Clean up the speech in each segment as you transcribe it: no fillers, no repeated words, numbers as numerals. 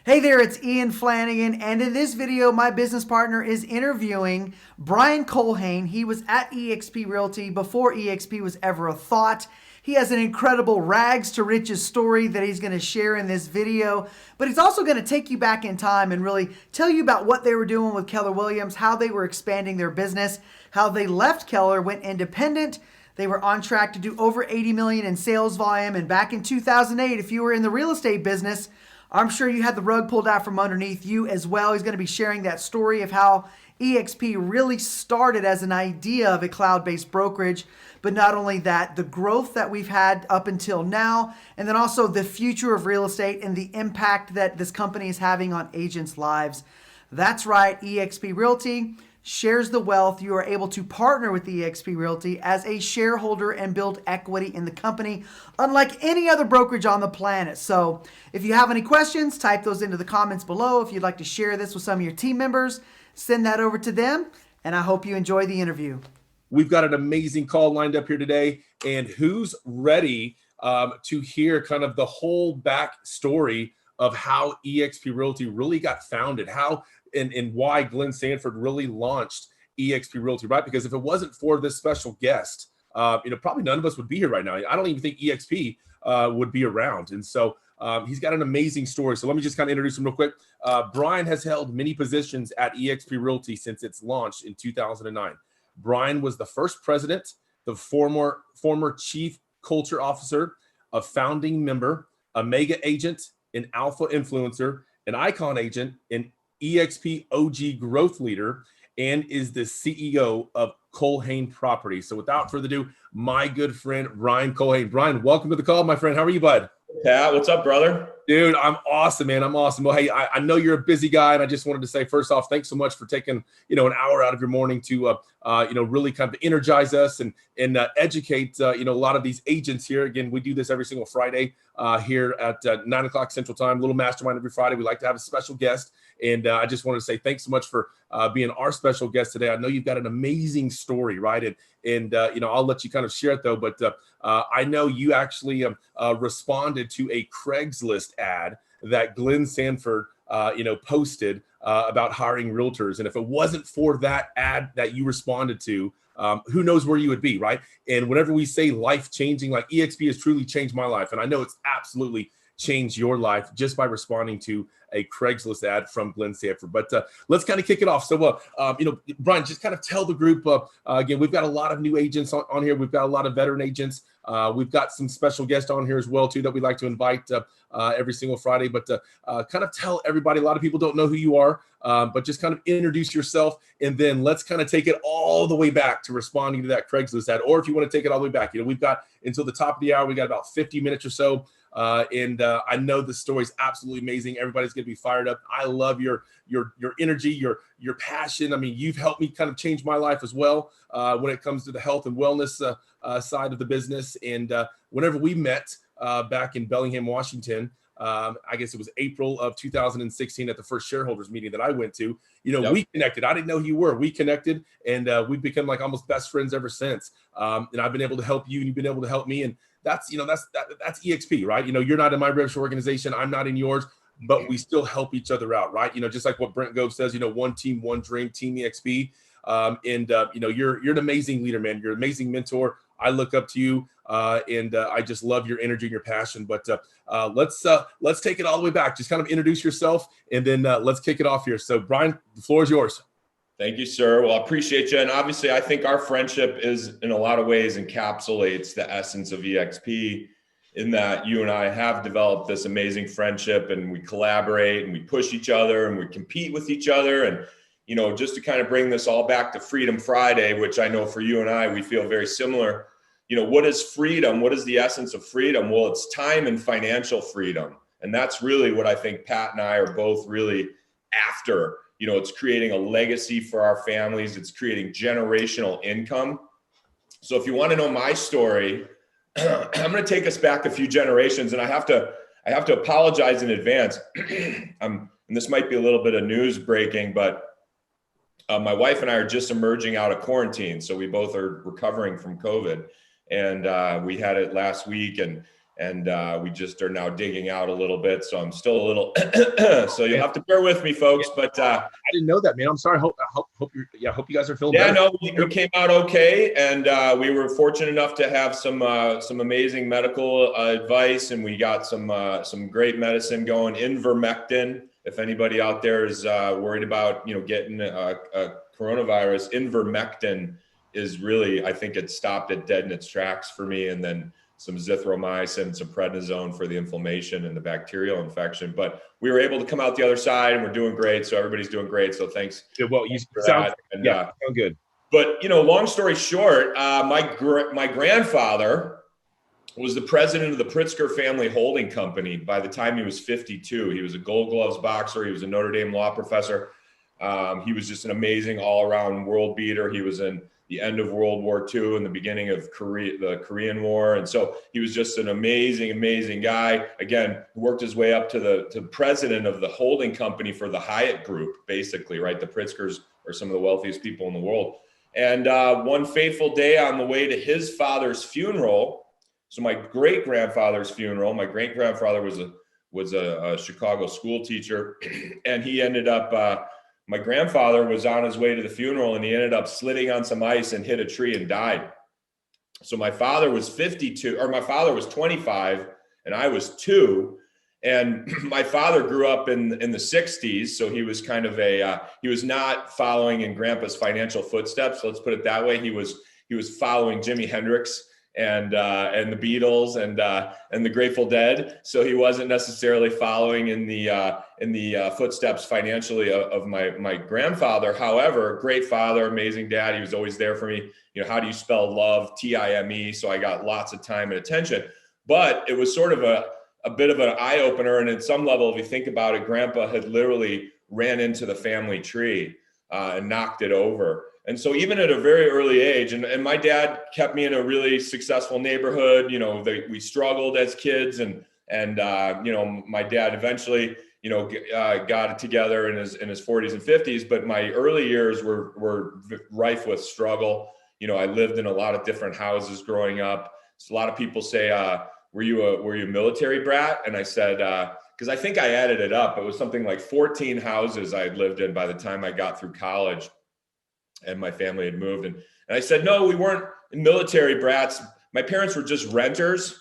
Hey there, it's Ian Flanagan, and in this video, my business partner is interviewing Brian Culhane. He was at Exp Realty before Exp was ever a thought. He has an incredible rags to riches story that he's going to share in this video, but he's also going to take you back in time and really tell you about what they were doing with Keller Williams, how they were expanding their business, how they left Keller, went independent. They were on track to do over 80 million in sales volume, and back in 2008, if you were in the real estate business, I'm sure you had the rug pulled out from underneath you as well. He's going to be sharing that story of how EXP really started as an idea of a cloud-based brokerage, but not only that, the growth that we've had up until now, and then also the future of real estate and the impact that this company is having on agents' lives. That's right, EXP Realty shares the wealth. You are able to partner with EXP Realty as a shareholder and build equity in the company, unlike any other brokerage on the planet. So if you have any questions, type those into the comments below. If you'd like to share this with some of your team members, send that over to them, and I hope you enjoy the interview. We've got an amazing call lined up here today, and who's ready to hear kind of the whole back story of how EXP Realty really got founded, how and why Glenn Sanford really launched EXP Realty, right? Because if it wasn't for this special guest, probably none of us would be here right now. I don't even think EXP would be around. And so he's got an amazing story. So let me just kind of introduce him real quick. Brian has held many positions at EXP Realty since its launch in 2009. Brian was the first president, the former chief culture officer, a founding member, a mega agent, an alpha influencer, an icon agent, an EXP OG growth leader, and is the CEO of Culhane Property. So without further ado, my good friend, Brian Culhane. Brian, welcome to the call, my friend. How are you, bud? Pat, what's up, brother? Dude, I'm awesome, man. I'm awesome. Well, hey, I know you're a busy guy, and I just wanted to say, first off, thanks so much for taking, an hour out of your morning to, really kind of energize us and educate, a lot of these agents here. Again, we do this every single Friday here at 9 o'clock Central Time, little mastermind every Friday. We like to have a special guest, and I just wanted to say thanks so much for being our special guest today. I know you've got an amazing story, right? And I'll let you kind of share it though, but I know you actually responded to a Craigslist ad that Glenn Sanford, posted about hiring realtors. And if it wasn't for that ad that you responded to, who knows where you would be, right? And whenever we say life-changing, like EXP has truly changed my life. And I know it's absolutely changed your life just by responding to a Craigslist ad from Glenn Sanford. But let's kind of kick it off. So, Brian, just kind of tell the group, again, we've got a lot of new agents on here. We've got a lot of veteran agents. We've got some special guests on here as well, too, that we like to invite every single Friday. But kind of tell everybody, a lot of people don't know who you are, but just kind of introduce yourself. And then let's kind of take it all the way back to responding to that Craigslist ad. Or if you want to take it all the way back, we've got until the top of the hour, we got about 50 minutes or so. I know the story is absolutely amazing. Everybody's going to be fired up. I love your energy, your passion. I mean, you've helped me kind of change my life as well when it comes to the health and wellness side of the business. And whenever we met back in Bellingham, Washington, I guess it was April of 2016 at the first shareholders meeting that I went to, Yep. We connected. I didn't know who you were. We connected, and we've become like almost best friends ever since. And I've been able to help you, and you've been able to help me. And that's EXP, right? You're not in my registered organization. I'm not in yours, but we still help each other out, right? Just like what Brent Gove says, one team, one dream, Team EXP. You're an amazing leader, man. You're an amazing mentor. I look up to you, and I just love your energy and your passion. But let's take it all the way back. Just kind of introduce yourself, and then let's kick it off here. So, Brian, the floor is yours. Thank you, sir. Well, I appreciate you. And obviously, I think our friendship is in a lot of ways encapsulates the essence of EXP, in that you and I have developed this amazing friendship, and we collaborate and we push each other and we compete with each other. And, just to kind of bring this all back to Freedom Friday, which I know for you and I, we feel very similar. What is freedom? What is the essence of freedom? Well, it's time and financial freedom. And that's really what I think Pat and I are both really after. It's creating a legacy for our families. It's creating generational income. So if you want to know my story, I'm going to take us back a few generations, and I have to apologize in advance. And this might be a little bit of news breaking, but my wife and I are just emerging out of quarantine. So we both are recovering from COVID, and we had it last week, and we just are now digging out a little bit. So I'm still a little, so you'll have to bear with me, folks. But I didn't know that, man. I'm sorry. Hope you guys are feeling better. No, we came out okay, and we were fortunate enough to have some amazing medical advice, and we got some great medicine going. Ivermectin, if anybody out there is worried about getting a coronavirus, ivermectin is really, I think it stopped it dead in its tracks for me, and then some zithromycin, some prednisone for the inflammation and the bacterial infection. But we were able to come out the other side, and we're doing great. So everybody's doing great. So thanks. Well, you sound good. But long story short, my grandfather was the president of the Pritzker Family Holding Company by the time he was 52. He was a Gold Gloves boxer. He was a Notre Dame law professor. He was just an amazing all-around world beater. He was in the end of World War II and the beginning of the Korean War. And so he was just an amazing, amazing guy. Again, worked his way up to president of the holding company for the Hyatt Group, basically, right? The Pritzkers are some of the wealthiest people in the world. And one fateful day on the way to his father's funeral, so my great-grandfather's funeral, my great-grandfather was a Chicago school teacher, and he ended up, my grandfather was on his way to the funeral, and he ended up sliding on some ice and hit a tree and died. So my father was 25, and I was 2. And my father grew up in the 60s, so he was kind of he was not following in Grandpa's financial footsteps. Let's put it that way. He was following Jimi Hendrix and the Beatles and the Grateful Dead. So he wasn't necessarily following in the footsteps financially of my grandfather. However, great father, amazing dad. He was always there for me. How do you spell love? Time. So I got lots of time and attention. But it was sort of a bit of an eye opener. And at some level, if you think about it, Grandpa had literally ran into the family tree and knocked it over. And so even at a very early age, and my dad kept me in a really successful neighborhood, we struggled as kids, and my dad eventually, got it together in his 40s and 50s, but my early years were rife with struggle. I lived in a lot of different houses growing up. So a lot of people say, were you a military brat? And I said, because I think I added it up. It was something like 14 houses I had lived in by the time I got through college. And my family had moved. And I said, no, we weren't military brats. My parents were just renters.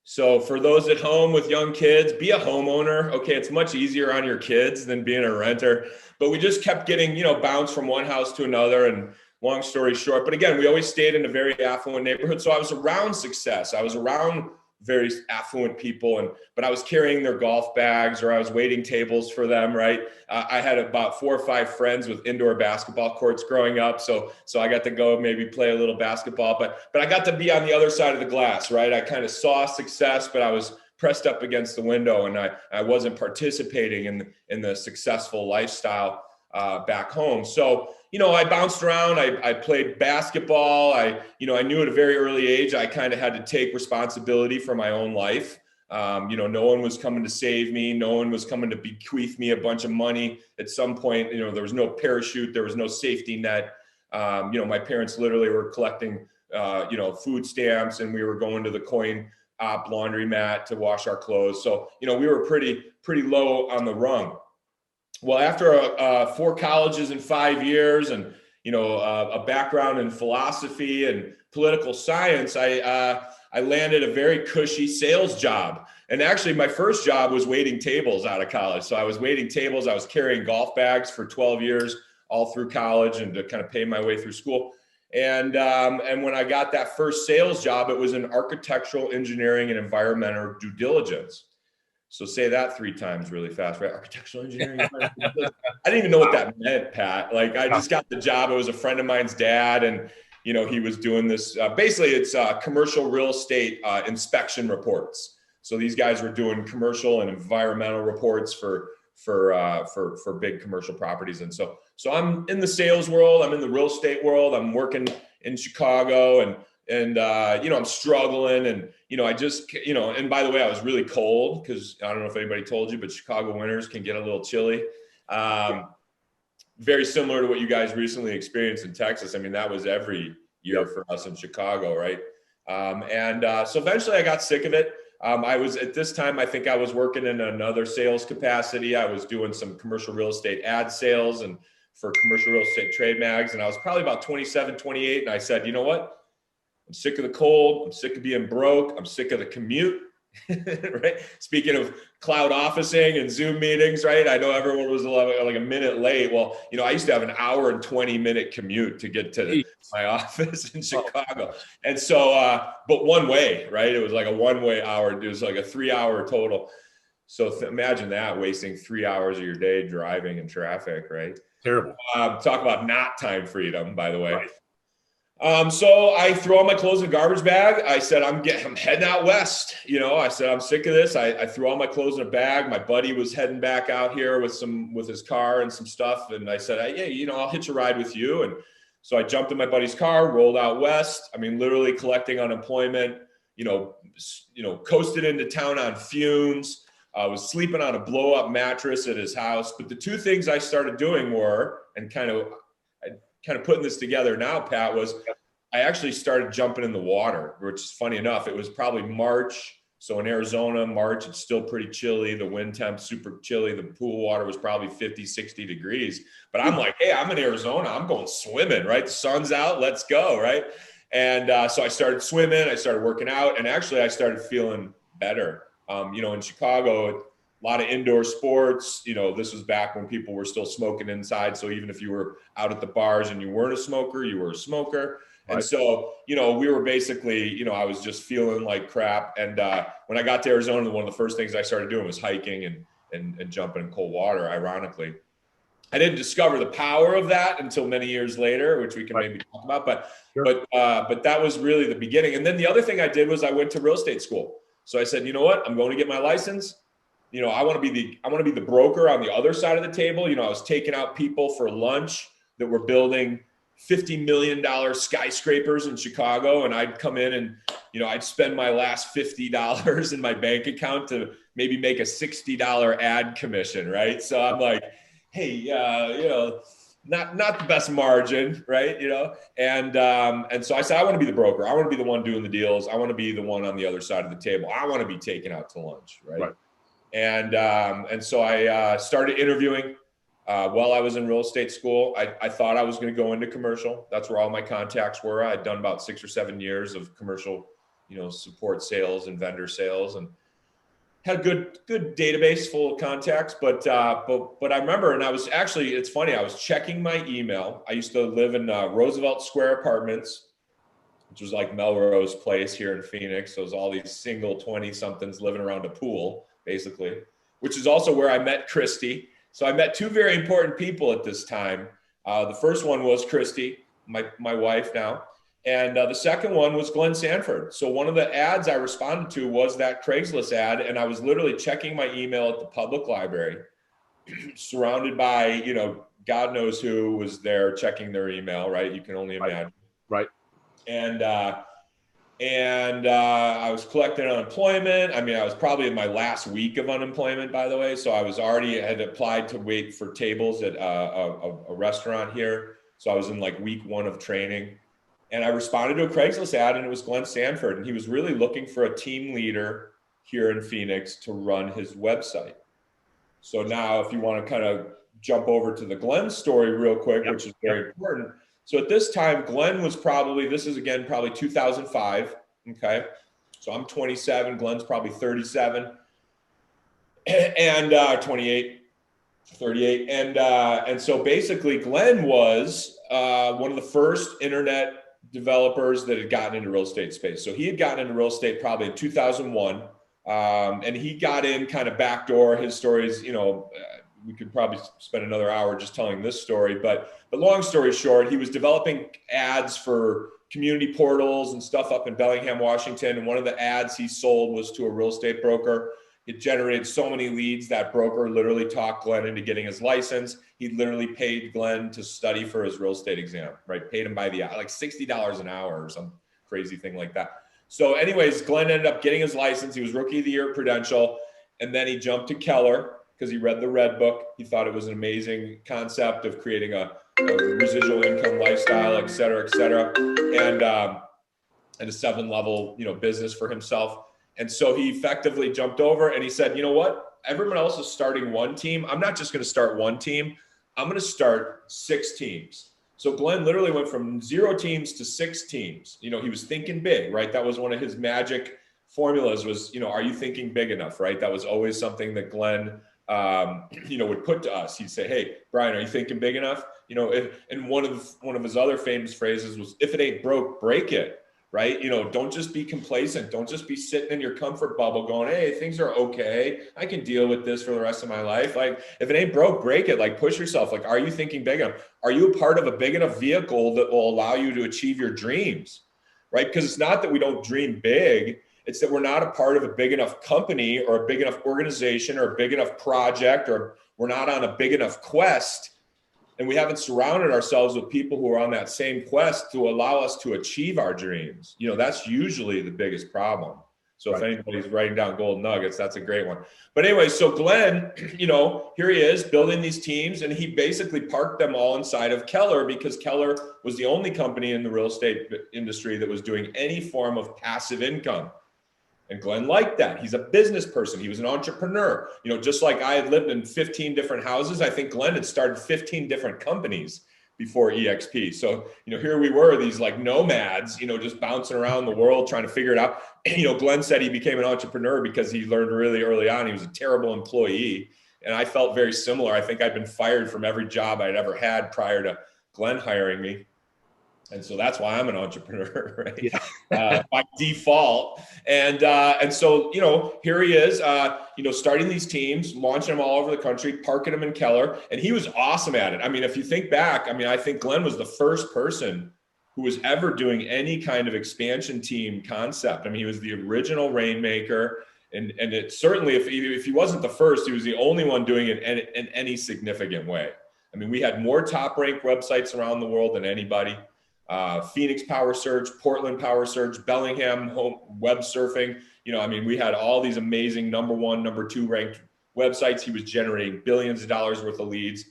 So for those at home with young kids, be a homeowner. Okay, it's much easier on your kids than being a renter. But we just kept getting, bounced from one house to another. And long story short, but again, we always stayed in a very affluent neighborhood. So I was around success. I was around very affluent people, but I was carrying their golf bags, or I was waiting tables for them, right? I had about 4 or 5 friends with indoor basketball courts growing up. So I got to go maybe play a little basketball, but I got to be on the other side of the glass, right? I kind of saw success, but I was pressed up against the window, and I wasn't participating in the successful lifestyle back home. So, I bounced around. I played basketball. I knew at a very early age, I kind of had to take responsibility for my own life. No one was coming to save me. No one was coming to bequeath me a bunch of money. At some point, there was no parachute. There was no safety net. My parents literally were collecting, food stamps, and we were going to the coin op laundromat to wash our clothes. So, we were pretty low on the rung. Well, after 4 colleges in 5 years, and a background in philosophy and political science, I landed a very cushy sales job. And actually, my first job was waiting tables out of college. So I was waiting tables. I was carrying golf bags for 12 years, all through college, and to kind of pay my way through school. And when I got that first sales job, it was in architectural engineering and environmental due diligence. So say that 3 times really fast, right? Architectural engineering. I didn't even know what that meant, Pat. Like, I just got the job. It was a friend of mine's dad, and he was doing this. Basically, it's commercial real estate inspection reports. So these guys were doing commercial and environmental reports for big commercial properties. And so I'm in the sales world. I'm in the real estate world. I'm working in Chicago, and I'm struggling, and I just and by the way, I was really cold, because I don't know if anybody told you, but Chicago winters can get a little chilly. Very similar to what you guys recently experienced in Texas. I mean, that was every year for us in Chicago, right? So eventually I got sick of it. I was at this time, I think I was working in another sales capacity. I was doing some commercial real estate ad sales and for commercial real estate trade mags. And I was probably about 27, 28. And I said, you know what? I'm sick of the cold. I'm sick of being broke. I'm sick of the commute. Right. Speaking of cloud officing and Zoom meetings, right? I know everyone was like a minute late. Well, you know, I used to have an hour and 20-minute commute to get to my office in Chicago. And so, but one way, right? It was like a one-way hour. It was like a 3-hour total. So imagine that, wasting 3 hours of your day driving in traffic, right? Terrible. Talk about not time freedom, by the way. Right. So I threw all my clothes in a garbage bag. I said, I'm heading out west. You know, I said, I'm sick of this. I threw all my clothes in a bag. My buddy was heading back out here with his car and some stuff. And I said, hey, you know, I'll hitch a ride with you. And so I jumped in my buddy's car, rolled out west. I mean, literally collecting unemployment, you know, coasted into town on fumes. I was sleeping on a blow up mattress at his house. But the two things I started doing were, and kind of putting this together now, Pat, was I actually started jumping in the water, which is funny enough. It was probably March. So in Arizona, March, it's still pretty chilly. The wind temp, super chilly. The pool water was probably 50, 60 degrees. But I'm like, hey, I'm in Arizona. I'm going swimming, right? The sun's out. Let's go, right? And so I started swimming. I started working out. And actually, I started feeling better. You know, in Chicago, a lot of indoor sports. You know, this was back when people were still smoking inside. So even if you were out at the bars and you weren't a smoker, you were a smoker. Right. And so, you know, we were basically, you know, I was just feeling like crap. And when I got to Arizona, one of the first things I started doing was hiking and jumping in cold water, ironically. I didn't discover the power of that until many years later, which we can maybe talk about. But that was really the beginning. And then the other thing I did was I went to real estate school. So I said, you know what, I'm going to get my license. You know, I want to be the broker on the other side of the table. You know, I was taking out people for lunch that were building $50 million skyscrapers in Chicago. And I'd come in and, you know, I'd spend my last $50 in my bank account to maybe make a $60 ad commission. Right. So I'm like, hey, you know, not the best margin, right? You know, and so I said, I want to be the broker. I want to be the one doing the deals. I want to be the one on the other side of the table. I want to be taken out to lunch. Right. And so I started interviewing while I was in real estate school. I thought I was going to go into commercial. That's where all my contacts were. I'd done about 6 or 7 years of commercial, you know, support sales and vendor sales, and had a good database full of contacts. But I remember, and I was actually, it's funny, I was checking my email. I used to live in Roosevelt Square Apartments, which was like Melrose Place here in Phoenix. So it was all these single 20-somethings living around a pool, basically, which is also where I met Christy. So I met two very important people at this time. The first one was Christy, my wife now. And the second one was Glenn Sanford. So one of the ads I responded to was that Craigslist ad. And I was literally checking my email at the public library, surrounded by, you know, God knows who was there checking their email, right? You can only imagine. Right. And I was collecting unemployment. I mean, I was probably in my last week of unemployment, by the way. So I had applied to wait for tables at a restaurant here. So I was in like week 1 of training, and I responded to a Craigslist ad, and it was Glenn Sanford. And he was really looking for a team leader here in Phoenix to run his website. So now if you want to kind of jump over to the Glenn story real quick, which is very important. So at this time, Glenn was probably 2005. Okay. So I'm 27, Glenn's probably 37 and 28, 38. And so basically Glenn was one of the first internet developers that had gotten into real estate space. So he had gotten into real estate probably in 2001. And he got in kind of backdoor. His stories, you know, we could probably spend another hour just telling this story, but long story short, he was developing ads for community portals and stuff up in Bellingham, Washington. And one of the ads he sold was to a real estate broker. It generated so many leads that broker literally talked Glenn into getting his license. He literally paid Glenn to study for his real estate exam, right? Paid him by the hour, like $60 an hour or some crazy thing like that. So anyways, Glenn ended up getting his license. He was Rookie of the Year at Prudential. And then he jumped to Keller because he read the Red Book. He thought it was an amazing concept of creating a residual income lifestyle, et cetera, and a 7-level, you know, business for himself. And so he effectively jumped over and he said, you know what? Everyone else is starting one team. I'm not just going to start one team. I'm going to start 6 teams. So Glenn literally went from 0 teams to 6 teams. You know, he was thinking big, right? That was one of his magic formulas was, you know, are you thinking big enough, right? That was always something that Glenn, you know, would put to us. He'd say, hey, Brian, are you thinking big enough? You know, and one of his other famous phrases was, if it ain't broke, break it. Right? You know, don't just be complacent. Don't just be sitting in your comfort bubble going, hey, things are okay. I can deal with this for the rest of my life. Like, if it ain't broke, break it. Like, push yourself. Like, are you thinking big enough? Are you a part of a big enough vehicle that will allow you to achieve your dreams? Right? Because it's not that we don't dream big. It's that we're not a part of a big enough company or a big enough organization or a big enough project, or we're not on a big enough quest. And we haven't surrounded ourselves with people who are on that same quest to allow us to achieve our dreams. You know, that's usually the biggest problem. So if anybody's writing down golden nuggets, that's a great one. But anyway, so Glenn, you know, here he is building these teams, and he basically parked them all inside of Keller because Keller was the only company in the real estate industry that was doing any form of passive income. And Glenn liked that. He's a business person. He was an entrepreneur. You know, just like I had lived in 15 different houses, I think Glenn had started 15 different companies before EXP. So, you know, here we were, these like nomads, you know, just bouncing around the world trying to figure it out. And, you know, Glenn said he became an entrepreneur because he learned really early on he was a terrible employee. And I felt very similar. I think I'd been fired from every job I'd ever had prior to Glenn hiring me. And so that's why I'm an entrepreneur, right? Yeah. By default. And so, you know, here he is, you know, starting these teams, launching them all over the country, parking them in Keller. And he was awesome at it. I mean, if you think back, I mean, I think Glenn was the first person who was ever doing any kind of expansion team concept. I mean, he was the original rainmaker. And it certainly, if he wasn't the first, he was the only one doing it in any significant way. I mean, we had more top ranked websites around the world than anybody. Phoenix Power Search, Portland Power Search, Bellingham home web surfing. You know, I mean, we had all these amazing number 1, number 2 ranked websites. He was generating billions of dollars worth of leads.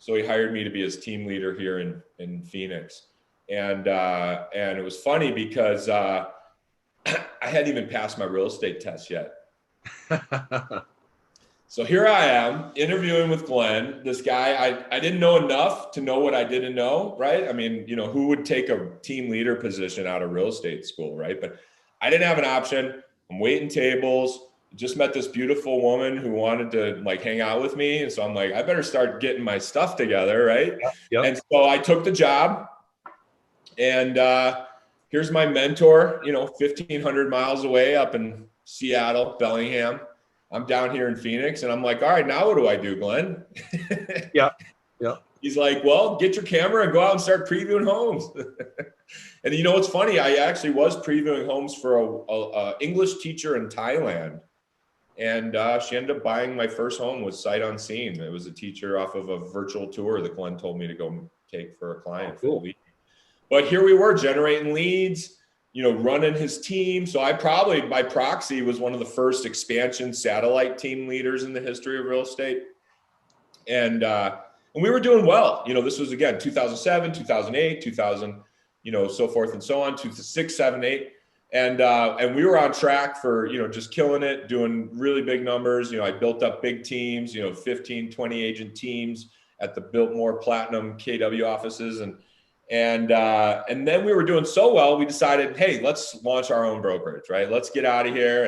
So he hired me to be his team leader here in Phoenix. And it was funny because I hadn't even passed my real estate test yet. So here I am interviewing with Glenn, this guy. I didn't know enough to know what I didn't know, right? I mean, you know, who would take a team leader position out of real estate school, right? But I didn't have an option. I'm waiting tables. Just met this beautiful woman who wanted to like hang out with me. And so I'm like, I better start getting my stuff together, right? Yep. And so I took the job. And here's my mentor, you know, 1,500 miles away up in Seattle, Bellingham. I'm down here in Phoenix, and I'm like, all right, now what do I do, Glenn? Yeah. He's like, well, get your camera and go out and start previewing homes. And you know what's funny? I actually was previewing homes for a English teacher in Thailand, and she ended up buying my first home with sight unseen. It was a teacher off of a virtual tour that Glenn told me to go take for a client. Oh, cool. But here we were generating leads, you know, running his team. So I probably by proxy was one of the first expansion satellite team leaders in the history of real estate. And we were doing well. You know, this was again, 2007, 2008, 2000, you know, so forth and so on, 2006, 7, 8. And we were on track for, you know, just killing it, doing really big numbers. You know, I built up big teams, you know, 15, 20 agent teams at the Biltmore Platinum KW offices. And then we were doing so well, we decided, hey, let's launch our own brokerage, right? Let's get out of here.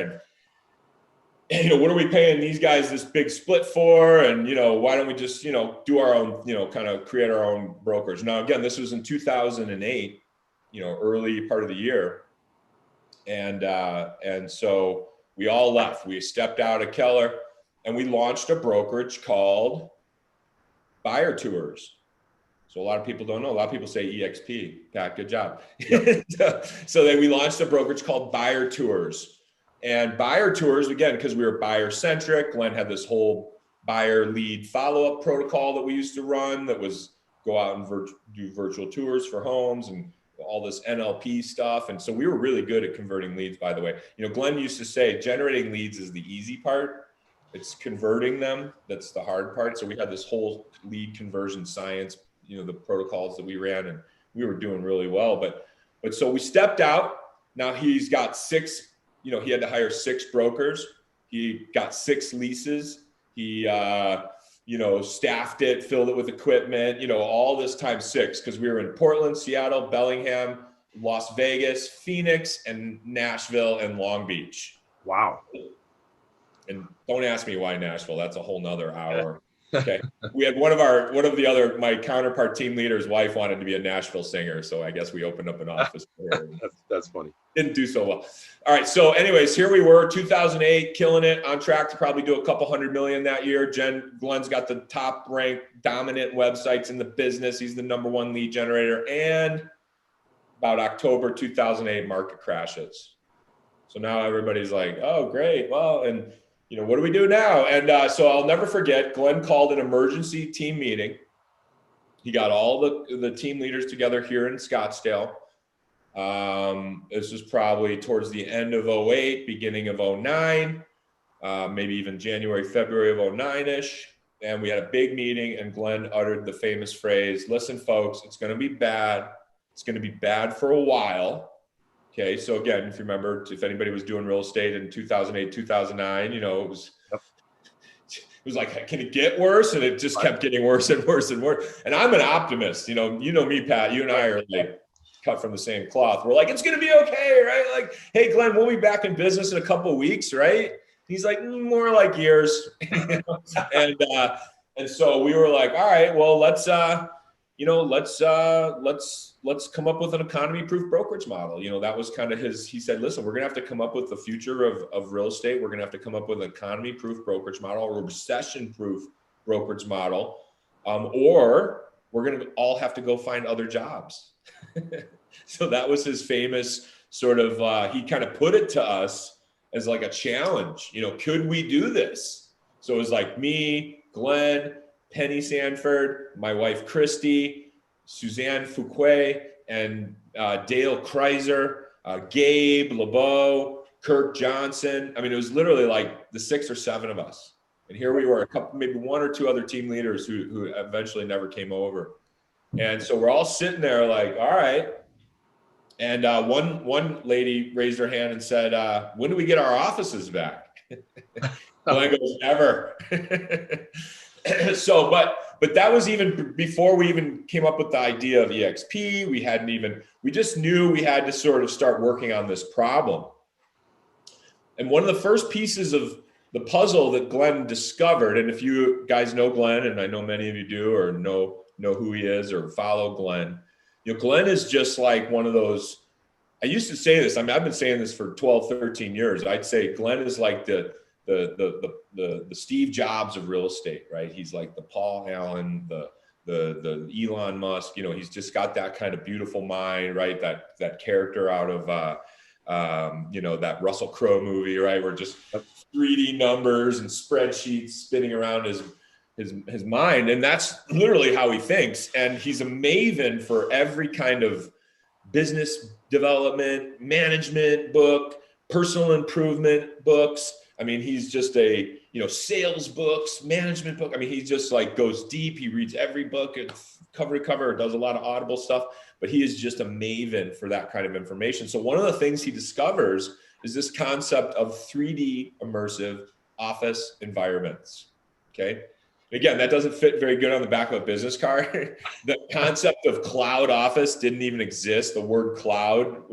And, you know, what are we paying these guys this big split for? And, you know, why don't we just, you know, do our own, you know, kind of create our own brokerage. Now, again, this was in 2008, you know, early part of the year. And so we all left. We stepped out of Keller and we launched a brokerage called Buyer Tours. So a lot of people don't know. A lot of people say EXP. Pat, good job. So then we launched a brokerage called Buyer Tours. And Buyer Tours, again, because we were buyer centric, Glenn had this whole buyer lead follow-up protocol that we used to run that was go out and do virtual tours for homes and all this NLP stuff. And so we were really good at converting leads, by the way. You know, Glenn used to say generating leads is the easy part. It's converting them that's the hard part. So we had this whole lead conversion science, you know, the protocols that we ran, and we were doing really well. But so we stepped out. Now he's got 6 he had to hire 6 brokers. He got 6 leases. He, staffed it, filled it with equipment, all this time 6, because we were in Portland, Seattle, Bellingham, Las Vegas, Phoenix, and Nashville, and Long Beach. Wow. And don't ask me why Nashville. That's a whole nother hour. Okay. We had my counterpart team leader's wife wanted to be a Nashville singer. So I guess we opened up an office there. That's funny. Didn't do so well. All right. So anyways, here we were, 2008, killing it, on track to probably do a couple $100 million that year. Glenn's got the top ranked dominant websites in the business. He's the #1 lead generator. And about October 2008, market crashes. So now everybody's like, oh, great. Well, and what do we do now? And so I'll never forget, Glenn called an emergency team meeting. He got all the team leaders together here in Scottsdale. This was probably towards the end of 08, beginning of 09, maybe even January, February of 09-ish. And we had a big meeting, and Glenn uttered the famous phrase, listen, folks, it's going to be bad. It's going to be bad for a while. Okay, so again, if you remember, if anybody was doing real estate in 2008, 2009, it was like, can it get worse? And it just kept getting worse and worse and worse. And I'm an optimist. You know me, Pat. You and I are like cut from the same cloth. We're like, it's going to be okay, right? Like, hey, Glenn, we'll be back in business in a couple of weeks, right? He's like, more like years. And so we were like, all right, well, let's come up with an economy-proof brokerage model. That was kind of he said, listen, we're going to have to come up with the future of real estate. We're going to have to come up with an economy-proof brokerage model, or a recession-proof brokerage model, or we're going to all have to go find other jobs. So that was his famous sort of, he kind of put it to us as like a challenge, could we do this? So it was like me, Glenn, Penny Sanford, my wife, Christy, Suzanne Fouquet, and Dale Kreiser, Gabe LeBeau, Kirk Johnson. I mean, it was literally like the 6 or 7 of us. And here we were, maybe 1 or 2 other team leaders who eventually never came over. And so we're all sitting there like, all right. And one lady raised her hand and said, when do we get our offices back? Glenn goes, never. So, but that was even before we even came up with the idea of EXP. We just knew we had to sort of start working on this problem. And one of the first pieces of the puzzle that Glenn discovered, and if you guys know Glenn, and I know many of you do, or know who he is or follow Glenn, Glenn is just like one of those, I used to say this, I've been saying this for 12, 13 years. I'd say Glenn is like the Steve Jobs of real estate, right? He's like the Paul Allen, the Elon Musk, he's just got that kind of beautiful mind, right? That character out of, that Russell Crowe movie, right? Where just 3D numbers and spreadsheets spinning around his mind. And that's literally how he thinks. And he's a maven for every kind of business development, management book, personal improvement books. I mean, he's just a, sales books, management book. I mean, he just like goes deep. He reads every book and cover to cover, does a lot of Audible stuff, but he is just a maven for that kind of information. So one of the things he discovers is this concept of 3D immersive office environments. Okay. Again, that doesn't fit very good on the back of a business card. The concept of cloud office didn't even exist. The word cloud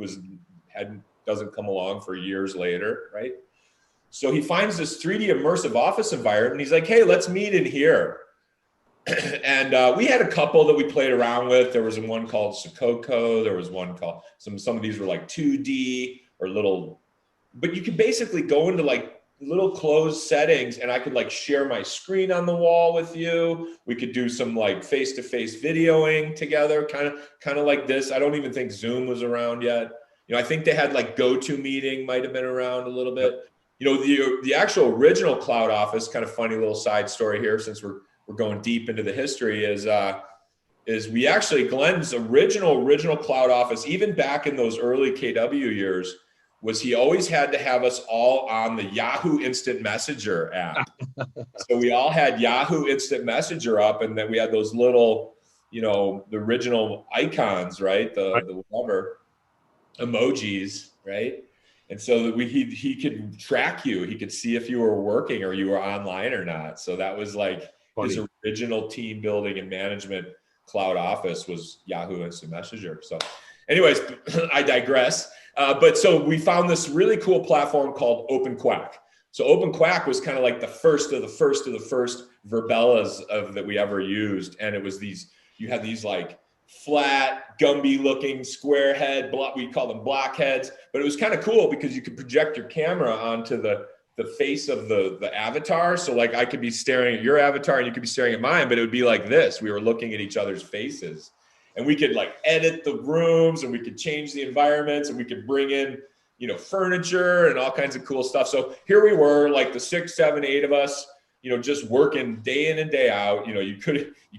doesn't come along for years later, right? So he finds this 3D immersive office environment, and he's like, hey, let's meet in here. And we had a couple that we played around with. There was one called Sococo. There was one called, some of these were like 2D or little, but you could basically go into like little closed settings, and I could like share my screen on the wall with you. We could do some like face-to-face videoing together, kind of like this. I don't even think Zoom was around yet. I think they had like GoToMeeting might have been around a little bit. The actual original cloud office, kind of funny little side story here, since we're going deep into the history, is we actually, Glenn's original cloud office, even back in those early KW years, was he always had to have us all on the Yahoo Instant Messenger app. So we all had Yahoo Instant Messenger up, and then we had those little, the original icons, right? The whatever emojis, right? And so that he could track you. He could see if you were working or you were online or not. So that was like his original team building and management cloud office was Yahoo Instant Messenger. So anyways, I digress. But so we found this really cool platform called OpenQuack. So OpenQuack was kind of like the first of the first Verbellas that we ever used. And it was you had these like flat, Gumby looking square head, we call them blockheads, but it was kind of cool because you could project your camera onto the face of the avatar. So like I could be staring at your avatar and you could be staring at mine, but it would be like this. We were looking at each other's faces, and we could like edit the rooms, and we could change the environments, and we could bring in, furniture and all kinds of cool stuff. So here we were, like the 6, 7, 8 of us, just working day in and day out. You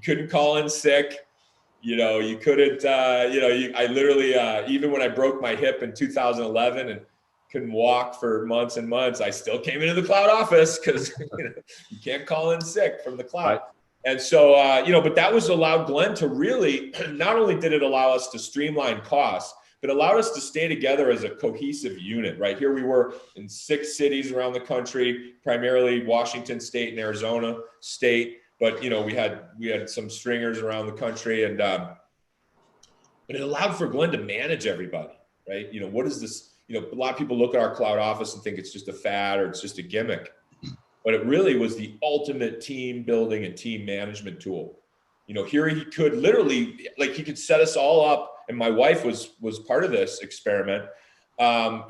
couldn't call in sick. You couldn't, I literally, even when I broke my hip in 2011 and couldn't walk for months and months, I still came into the cloud office because you can't call in sick from the cloud. Right. And so, but that was allowed Glenn to really, not only did it allow us to streamline costs, but allowed us to stay together as a cohesive unit, right? Here we were in 6 cities around the country, primarily Washington State and Arizona State. But, we had some stringers around the country, and but it allowed for Glenn to manage everybody, right? What is this? A lot of people look at our cloud office and think it's just a fad or it's just a gimmick, but it really was the ultimate team building and team management tool. Here he could literally, like, he could set us all up, and my wife was part of this experiment.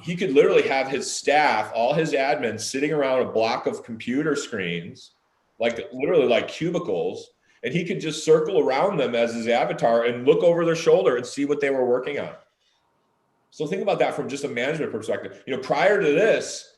He could literally have his staff, all his admins, sitting around a block of computer screens, literally like cubicles, and he could just circle around them as his avatar and look over their shoulder and see what they were working on. So think about that from just a management perspective. Prior to this,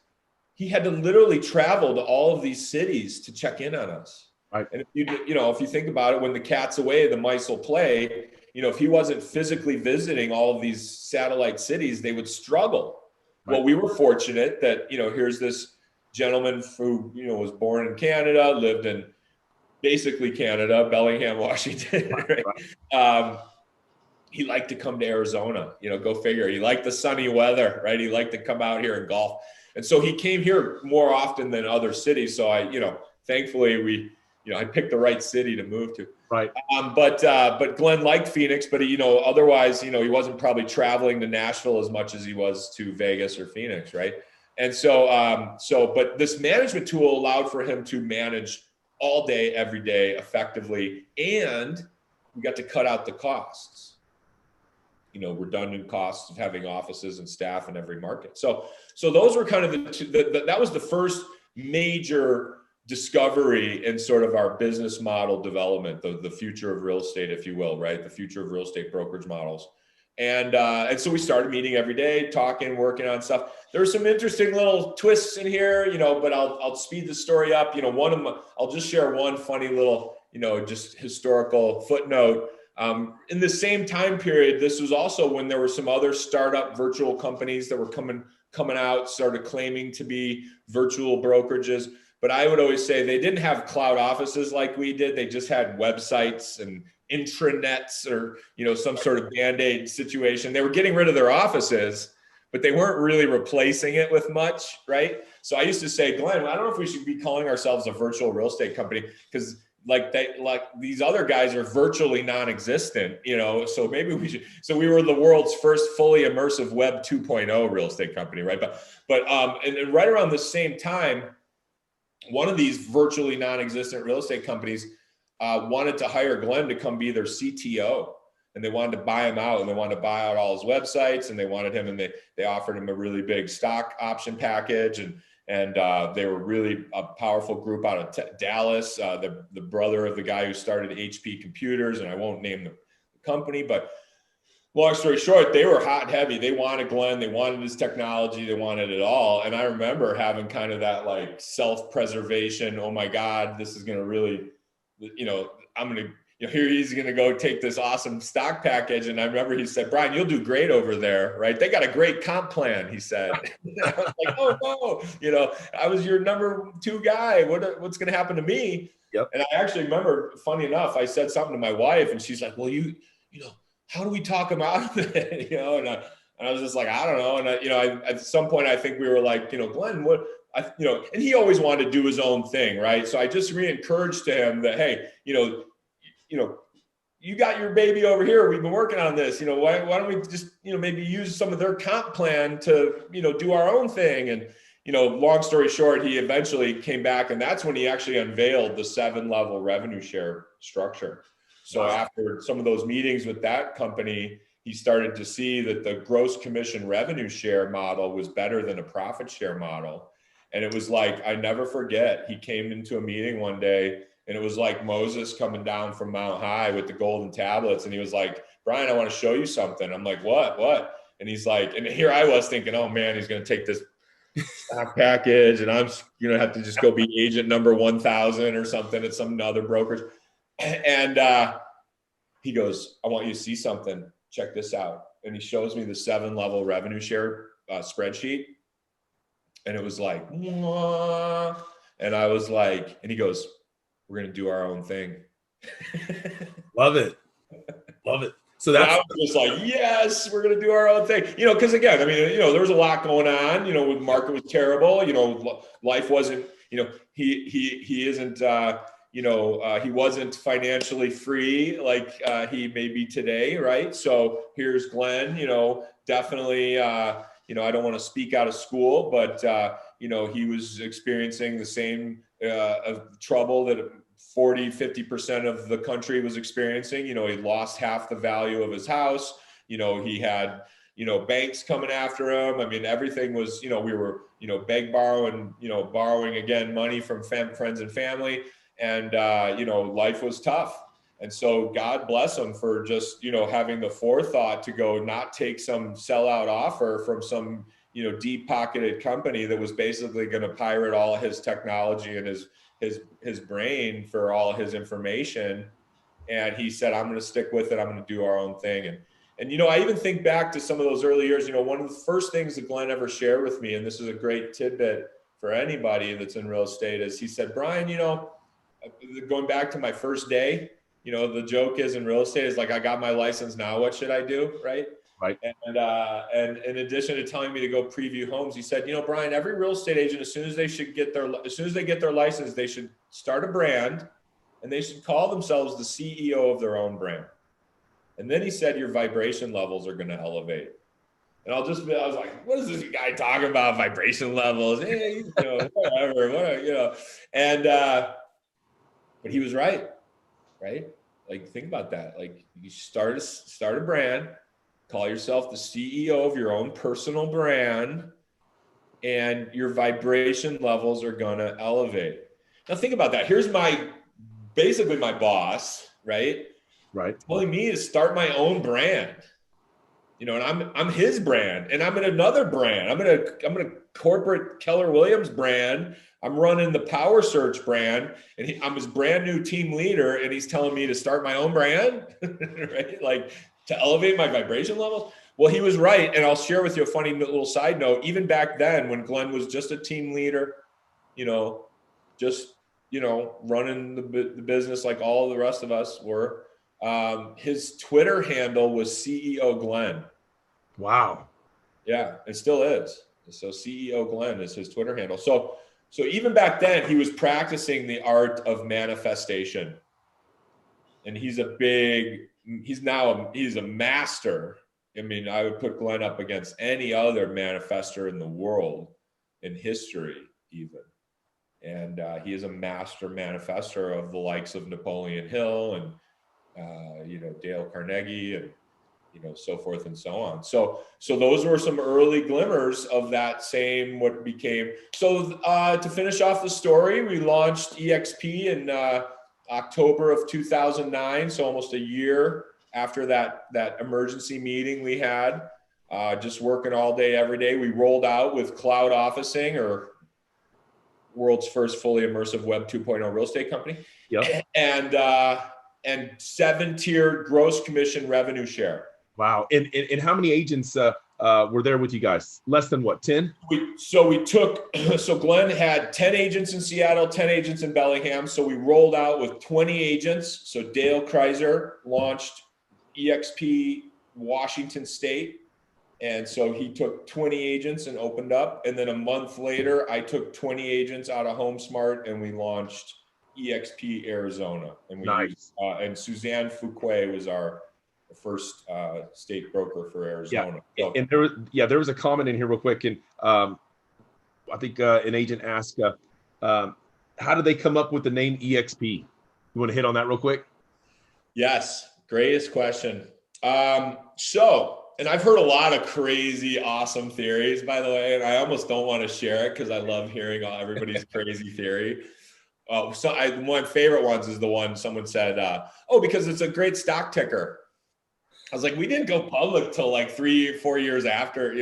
he had to literally travel to all of these cities to check in on us. Right. And if you think about it, when the cat's away, the mice will play. If he wasn't physically visiting all of these satellite cities, they would struggle. Right. Well, we were fortunate that, here's this gentleman who, was born in Canada, lived in basically Canada, Bellingham, Washington. Right? He liked to come to Arizona, go figure. He liked the sunny weather, right? He liked to come out here and golf. And so he came here more often than other cities. So thankfully I picked the right city to move to. Right. But Glenn liked Phoenix, but otherwise, he wasn't probably traveling to Nashville as much as he was to Vegas or Phoenix. Right. And so, but this management tool allowed for him to manage all day, every day effectively. And we got to cut out the costs, redundant costs of having offices and staff in every market. So those were kind of that was the first major discovery in sort of our business model development, the future of real estate, if you will, right? The future of real estate brokerage models. And so we started meeting every day, talking, working on stuff. There's some interesting little twists in here, but I'll speed the story up. I'll just share one funny little, just historical footnote. In the same time period, this was also when there were some other startup virtual companies that were coming out, started claiming to be virtual brokerages. But I would always say they didn't have cloud offices like we did. They just had websites and intranets or, some sort of Band-Aid situation. They were getting rid of their offices, but they weren't really replacing it with much, right? So I used to say, Glenn, I don't know if we should be calling ourselves a virtual real estate company because these other guys are virtually non-existent, so maybe we should. So we were the world's first fully immersive web 2.0 real estate company, right? But and right around the same time, one of these virtually non-existent real estate companies wanted to hire Glenn to come be their CTO, and they wanted to buy him out, and they wanted to buy out all his websites, and they wanted him, and they offered him a really big stock option package, and they were really a powerful group out of Dallas, the brother of the guy who started HP Computers, and I won't name the company, but long story short, they were hot and heavy. They wanted Glenn, they wanted his technology, they wanted it all. And I remember having kind of that like self-preservation, oh my God, this is going to really, I'm going to, here he's going to go take this awesome stock package. And I remember he said, Brian, you'll do great over there, right? They got a great comp plan, he said. I was like, oh no, I was your number 2 guy. What's going to happen to me? Yep. And I actually remember, funny enough, I said something to my wife and she's like, well, how do we talk him out of it? And And I was just like, I don't know. And at some point, I think we were like, Glenn, what, and he always wanted to do his own thing, right? So I just re-encouraged to him that, hey, you got your baby over here. We've been working on this. Why don't we just, maybe use some of their comp plan to, do our own thing. And, long story short, he eventually came back, and that's when he actually unveiled the 7-level revenue share structure. So after some of those meetings with that company, he started to see that the gross commission revenue share model was better than a profit share model. And it was like, I never forget, he came into a meeting one day, and it was like Moses coming down from Mount High with the golden tablets. And he was like, Brian, I want to show you something. I'm like, what? And he's like, and here I was thinking, oh man, he's going to take this stock package, and I'm going to have to just go be agent number 1,000 or something at some other brokerage. And he goes, I want you to see something. Check this out. And he shows me the 7-level revenue share spreadsheet. And it was like, wah. And I was like, and he goes, we're going to do our own thing. Love it. So that's, I was just like, yes, we're going to do our own thing. Because again, I mean, there was a lot going on. The market was terrible. Life wasn't. He isn't. He wasn't financially free like he may be today, right? So here's Glenn. Definitely. I don't want to speak out of school, but he was experiencing the same trouble that 40-50% of the country was experiencing. He lost half the value of his house. He had, banks coming after him. I mean, everything was, we were, borrowing again, money from friends and family. And, life was tough. And so God bless him for just, having the forethought to go not take some sellout offer from some, deep pocketed company that was basically going to pirate all his technology and his brain for all his information. And he said, I'm going to stick with it. I'm going to do our own thing. And I even think back to some of those early years. One of the first things that Glenn ever shared with me, and this is a great tidbit for anybody that's in real estate, is he said, Brian, going back to my first day, the joke is in real estate is like, I got my license. Now what should I do? Right. right. And in addition to telling me to go preview homes, he said, Brian, every real estate agent, as soon as they get their license, they should start a brand, and they should call themselves the CEO of their own brand. And then he said, your vibration levels are going to elevate. And I was like, what is this guy talking about? Vibration levels? Whatever. And, but he was right. Like, think about that. Like, you start a brand, call yourself the CEO of your own personal brand, and your vibration levels are going to elevate. Now think about that. Here's basically my boss, right? Telling me to start my own brand, and I'm his brand, and I'm in another brand. I'm in a corporate Keller Williams brand. I'm running the Power Search brand, and I'm his brand new team leader, and he's telling me to start my own brand, right? Like, to elevate my vibration levels. Well, he was right. And I'll share with you a funny little side note. Even back then, when Glenn was just a team leader, running the business like all the rest of us were, his Twitter handle was CEO Glenn. Wow. Yeah, it still is. So CEO Glenn is his Twitter handle. So even back then, he was practicing the art of manifestation. And he's a master. I mean, I would put Glenn up against any other manifester in the world, in history even. And he is a master manifester of the likes of Napoleon Hill and, Dale Carnegie and, so forth and so on. So those were some early glimmers of that same, what became. So to finish off the story, we launched EXP in October of 2009. So almost a year after that emergency meeting we had, just working all day, every day. We rolled out with cloud officing, or world's first fully immersive Web 2.0 real estate company. Yep. And 7-tiered gross commission revenue share. Wow. And how many agents were there with you guys? Less than what, 10? So Glenn had 10 agents in Seattle, 10 agents in Bellingham. So we rolled out with 20 agents. So Dale Kreiser launched EXP Washington State. And so he took 20 agents and opened up. And then a month later, I took 20 agents out of HomeSmart and we launched EXP Arizona. And we used, and Suzanne Fuquay was our first state broker for Arizona. Yeah. So, And there was a comment in here real quick. And I think an agent asked, how did they come up with the name EXP? You want to hit on that real quick? Yes, greatest question. And I've heard a lot of crazy, awesome theories, by the way, and I almost don't want to share it because I love hearing everybody's crazy theory. One of my favorite ones is the one someone said, because it's a great stock ticker. I was like, we didn't go public till like 3-4 years after,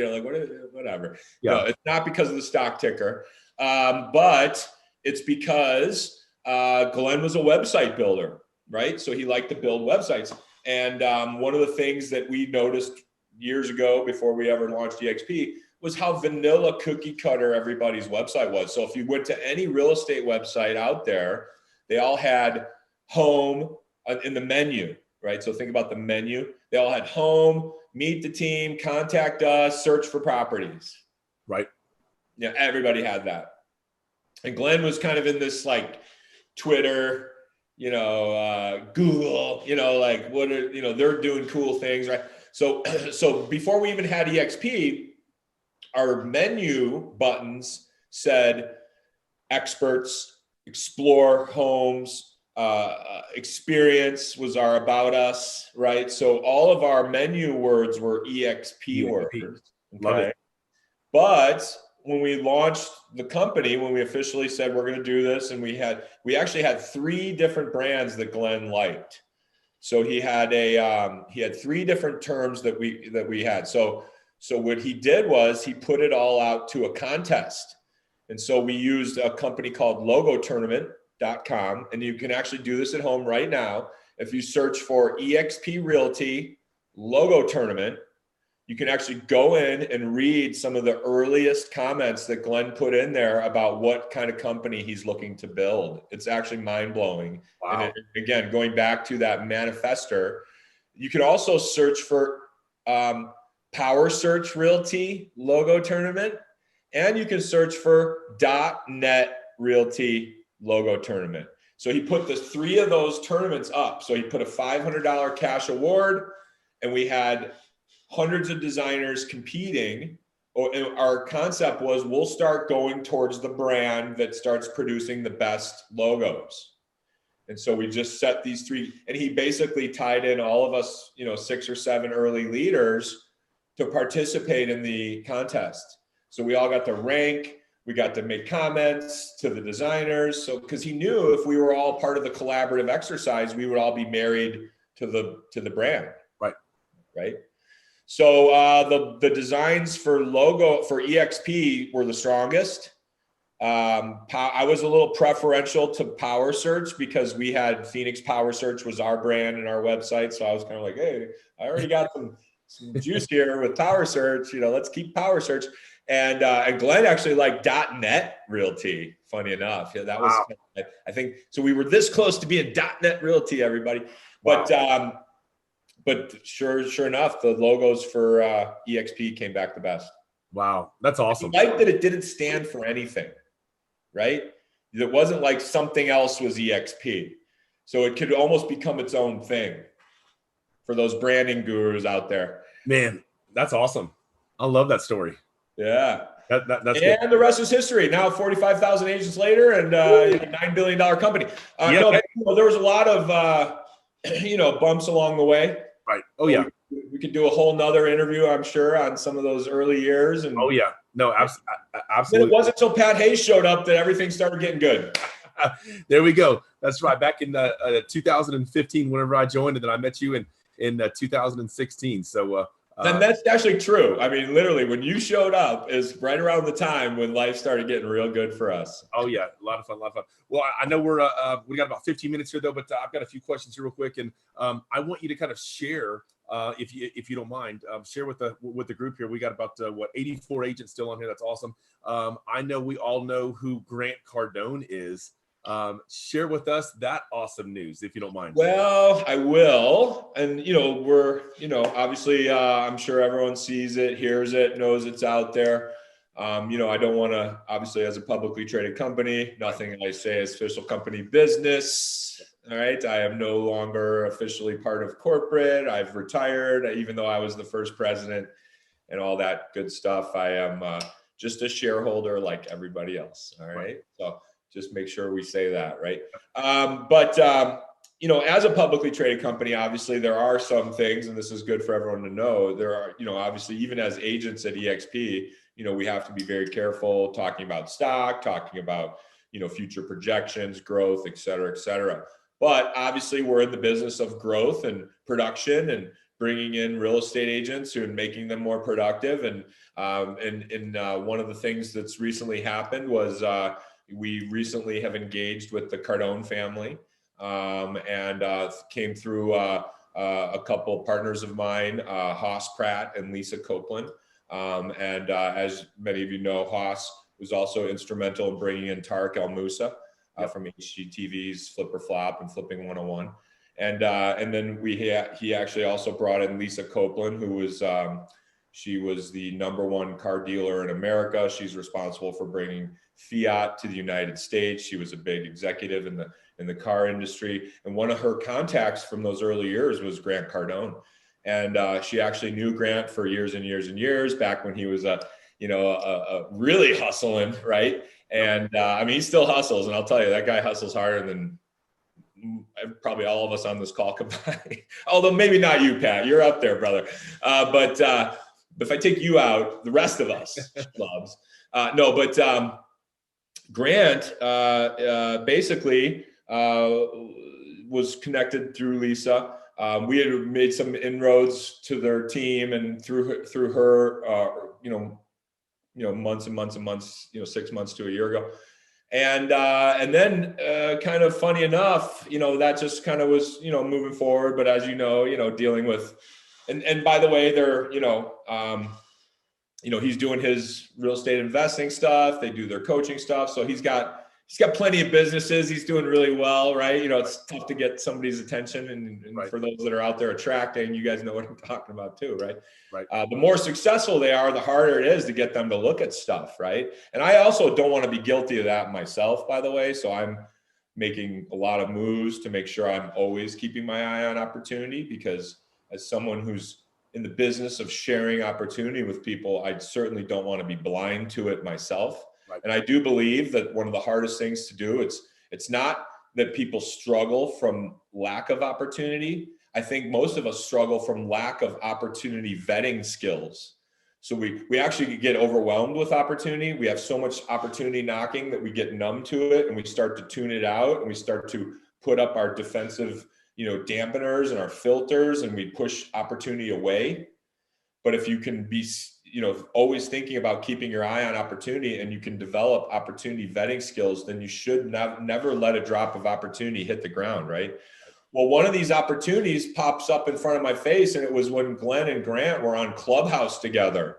whatever. Yeah. No, it's not because of the stock ticker, but it's because Glenn was a website builder, right? So he liked to build websites. And one of the things that we noticed years ago before we ever launched EXP was how vanilla cookie cutter everybody's website was. So if you went to any real estate website out there, they all had home in the menu, right? So think about the menu. They all had home, meet the team, contact us, search for properties. Right. Yeah, everybody had that. And Glenn was kind of in this like Twitter, Google, they're doing cool things, right? So before we even had EXP, our menu buttons said experts, explore homes, experience was our about us, right? So all of our menu words were EXP words. Okay? Love it. But when we launched the company, when we officially said we're going to do this, and we actually had 3 different brands that Glenn liked. So he had he had 3 different terms that we had. So what he did was he put it all out to a contest. And so we used a company called logotournament.com, and you can actually do this at home right now. If you search for Exp Realty logo tournament, you can actually go in and read some of the earliest comments that Glenn put in there about what kind of company he's looking to build. It's actually mind-blowing. Wow. And again, going back to that manifester, you can also search for Power Search Realty logo tournament, and you can search for .net Realty logo tournament. So he put the 3 of those tournaments up. So he put a $500 cash award, and we had hundreds of designers competing. Our concept was we'll start going towards the brand that starts producing the best logos. And so we just set these 3, and he basically tied in all of us, 6 or 7 early leaders to participate in the contest. So we all got to rank, we got to make comments to the designers. So, because he knew if we were all part of the collaborative exercise, we would all be married to the brand. Right. So the designs for logo for EXP were the strongest. I was a little preferential to Power Search because we had Phoenix Power Search was our brand and our website. So I was kind of like, hey, I already got some juice here with Power Search. Let's keep Power Search. And Glenn actually liked .net Realty. Funny enough, yeah, that was I think so. We were this close to being .net Realty, everybody. But Wow. But sure enough, the logos for EXP came back the best. Wow, that's awesome. I like that it didn't stand for anything, right? It wasn't like something else was EXP. So it could almost become its own thing for those branding gurus out there. Man, that's awesome. I love that story. Yeah. That's and good. The rest is history. Now 45,000 agents later and a $9 billion company. There was a lot of, bumps along the way. Right. Oh, yeah. We could do a whole nother interview, I'm sure, on some of those early years. And oh, yeah. No, absolutely. Then it wasn't until Pat Hayes showed up that everything started getting good. There we go. That's right. Back in 2015, whenever I joined, and then I met you in 2016. So and that's actually true. I mean, literally, when you showed up is right around the time when life started getting real good for us. Oh yeah, a lot of fun. Well, I know we got about 15 minutes here though, but I've got a few questions here real quick, and I want you to kind of share, if you don't mind, share with the group here. We got about 84 agents still on here. That's awesome. I know we all know who Grant Cardone is. Share with us that awesome news, if you don't mind. Well, I will. And, obviously, I'm sure everyone sees it, hears it, knows it's out there. I don't want to, obviously, as a publicly traded company, nothing I say is official company business. All right. I am no longer officially part of corporate. I've retired, even though I was the first president and all that good stuff. I am just a shareholder like everybody else. All right. So just make sure we say that, right? As a publicly traded company, obviously there are some things, and this is good for everyone to know. There are, obviously, even as agents at EXP, we have to be very careful talking about stock, talking about, future projections, growth, et cetera, et cetera. But obviously we're in the business of growth and production and bringing in real estate agents and making them more productive. And one of the things that's recently happened was we recently have engaged with the Culhane family and came through a couple partners of mine, Haas Pratt and Lisa Copeland. As many of you know, Haas was also instrumental in bringing in Tarek El Moussa from HGTV's Flip or Flop and Flipping 101. And then he actually also brought in Lisa Copeland, who was she was the #1 car dealer in America. She's responsible for bringing Fiat to the United States. She was a big executive in the car industry, and one of her contacts from those early years was Grant Cardone. And she actually knew Grant for years and years and years back when he was a really hustling, right? And he still hustles, and I'll tell you, that guy hustles harder than probably all of us on this call combined. Although maybe not you, Pat, you're up there, brother. But if I take you out, the rest of us clubs. Grant basically was connected through Lisa. We had made some inroads to their team, and through her, months and months and months, 6 months to a year ago. And then kind of funny enough, that just kind of was, moving forward. But as dealing with, and by the way, they're, he's doing his real estate investing stuff. They do their coaching stuff. So he's got plenty of businesses. He's doing really well, right? It's tough to get somebody's attention, and right. For those that are out there attracting, you guys know what I'm talking about too, right? Right. The more successful they are, the harder it is to get them to look at stuff, right? And I also don't want to be guilty of that myself, by the way. So I'm making a lot of moves to make sure I'm always keeping my eye on opportunity, because as someone who's in the business of sharing opportunity with people, I certainly don't want to be blind to it myself. Right. And I do believe that one of the hardest things to do, it's not that people struggle from lack of opportunity. I think most of us struggle from lack of opportunity vetting skills. So we actually get overwhelmed with opportunity. We have so much opportunity knocking that we get numb to it, and we start to tune it out, and we start to put up our defensive, dampeners and our filters, and we push opportunity away. But if you can be, always thinking about keeping your eye on opportunity, and you can develop opportunity vetting skills, then you should never let a drop of opportunity hit the ground, right? Well, one of these opportunities pops up in front of my face, and it was when Glenn and Grant were on Clubhouse together.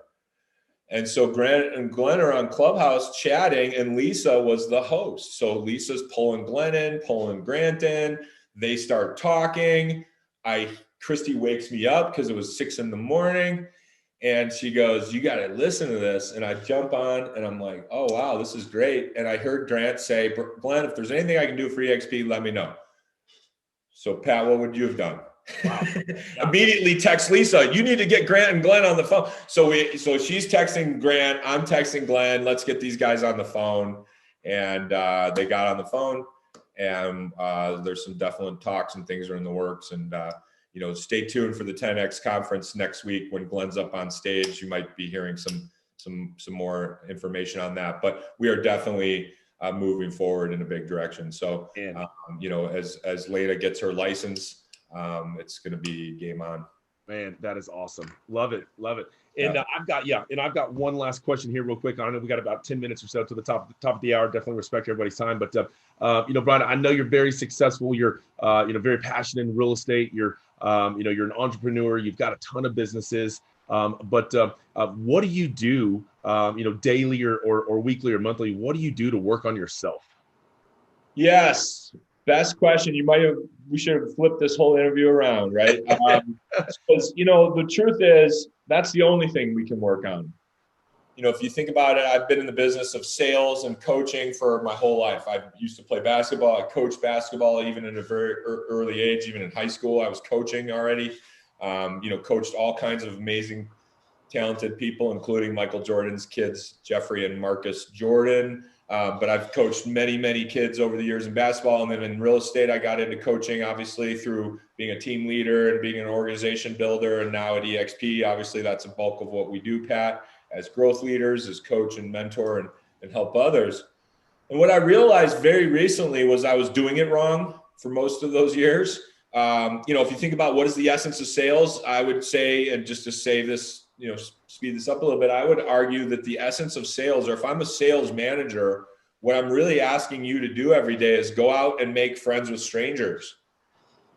And so Grant and Glenn are on Clubhouse chatting, and Lisa was the host. So Lisa's pulling Glenn in, pulling Grant in. They start talking. Christy wakes me up because it was 6 a.m. And she goes, "You got to listen to this." And I jump on, and I'm like, "Oh, wow, this is great." And I heard Grant say, "Glenn, if there's anything I can do for EXP, let me know." So Pat, what would you have done? Wow. Immediately text Lisa, "You need to get Grant and Glenn on the phone." So she's texting Grant, I'm texting Glenn, let's get these guys on the phone. And they got on the phone, and there's some definite talks and things are in the works. And stay tuned for the 10X conference next week when Glenn's up on stage. You might be hearing some more information on that, but we are definitely moving forward in a big direction. So, as Leda gets her license, it's going to be game on. Man, that is awesome. Love it. Love it. And I've got one last question here real quick. I know we got about 10 minutes or so to the top of the hour. Definitely respect everybody's time. But, Brian, I know you're very successful. You're, very passionate in real estate. You're an entrepreneur. You've got a ton of businesses. But what do you do, daily or weekly or monthly? What do you do to work on yourself? Yes. Best question. We should have flipped this whole interview around, right? Because, the truth is that's the only thing we can work on. If you think about it, I've been in the business of sales and coaching for my whole life. I used to play basketball. I coached basketball even at a very early age. Even in high school, I was coaching already. Coached all kinds of amazing, talented people, including Michael Jordan's kids, Jeffrey and Marcus Jordan. But I've coached many, many kids over the years in basketball. And then in real estate, I got into coaching, obviously, through being a team leader and being an organization builder. And now at EXP, obviously, that's a bulk of what we do, Pat, as growth leaders, as coach and mentor and help others. And what I realized very recently was I was doing it wrong for most of those years. If you think about what is the essence of sales, I would say, and just to say this, speed this up a little bit, I would argue that the essence of sales, or if I'm a sales manager, what I'm really asking you to do every day is go out and make friends with strangers.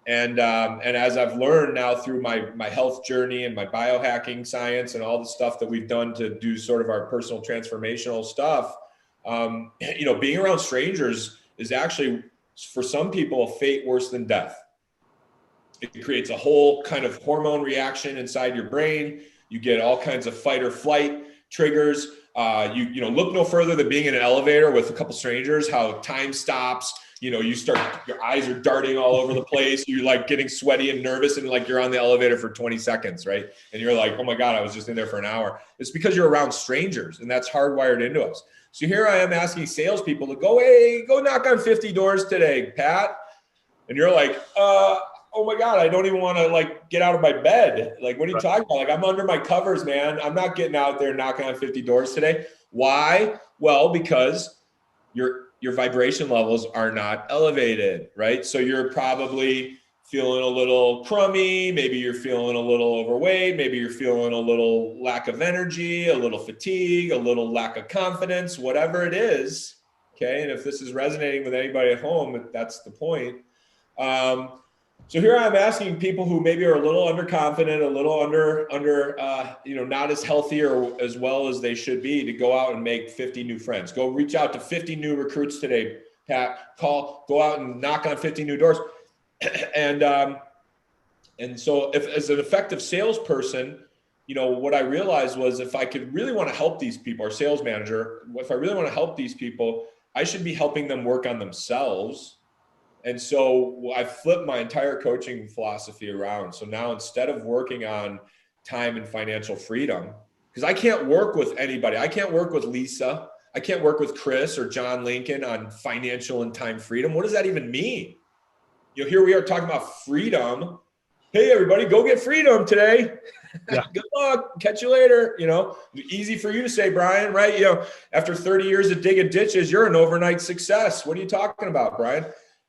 And as I've learned now through my health journey and my biohacking science and all the stuff that we've done to do sort of our personal transformational stuff, being around strangers is actually, for some people, a fate worse than death. It creates a whole kind of hormone reaction inside your brain. You get all kinds of fight or flight triggers. You look no further than being in an elevator with a couple strangers, how time stops. Your eyes are darting all over the place. You're like getting sweaty and nervous, and like you're on the elevator for 20 seconds, right? And you're like, oh my God, I was just in there for an hour. It's because you're around strangers, and that's hardwired into us. So here I am asking salespeople to go knock on 50 doors today, Pat. And you're like, oh my God, I don't even want to get out of my bed. Like, what are you talking about? Like, I'm under my covers, man. I'm not getting out there knocking on 50 doors today. Why? Well, because your vibration levels are not elevated, right? So you're probably feeling a little crummy. Maybe you're feeling a little overweight. Maybe you're feeling a little lack of energy, a little fatigue, a little lack of confidence, whatever it is. Okay. And if this is resonating with anybody at home, that's the point. So here I'm asking people who maybe are a little underconfident, a little not as healthy or as well as they should be, to go out and make 50 new friends. Go reach out to 50 new recruits today, Pat. Go out and knock on 50 new doors. And so if, as an effective salesperson, what I realized was if I could really want to help these people, or sales manager, if I really want to help these people, I should be helping them work on themselves. And so I flipped my entire coaching philosophy around. So now, instead of working on time and financial freedom, because I can't work with anybody. I can't work with Lisa. I can't work with Chris or John Lincoln on financial and time freedom. What does that even mean? Here we are talking about freedom. Hey, everybody, go get freedom today. Yeah. Good luck. Catch you later. Easy for you to say, Brian, right? After 30 years of digging ditches, you're an overnight success. What are you talking about, Brian?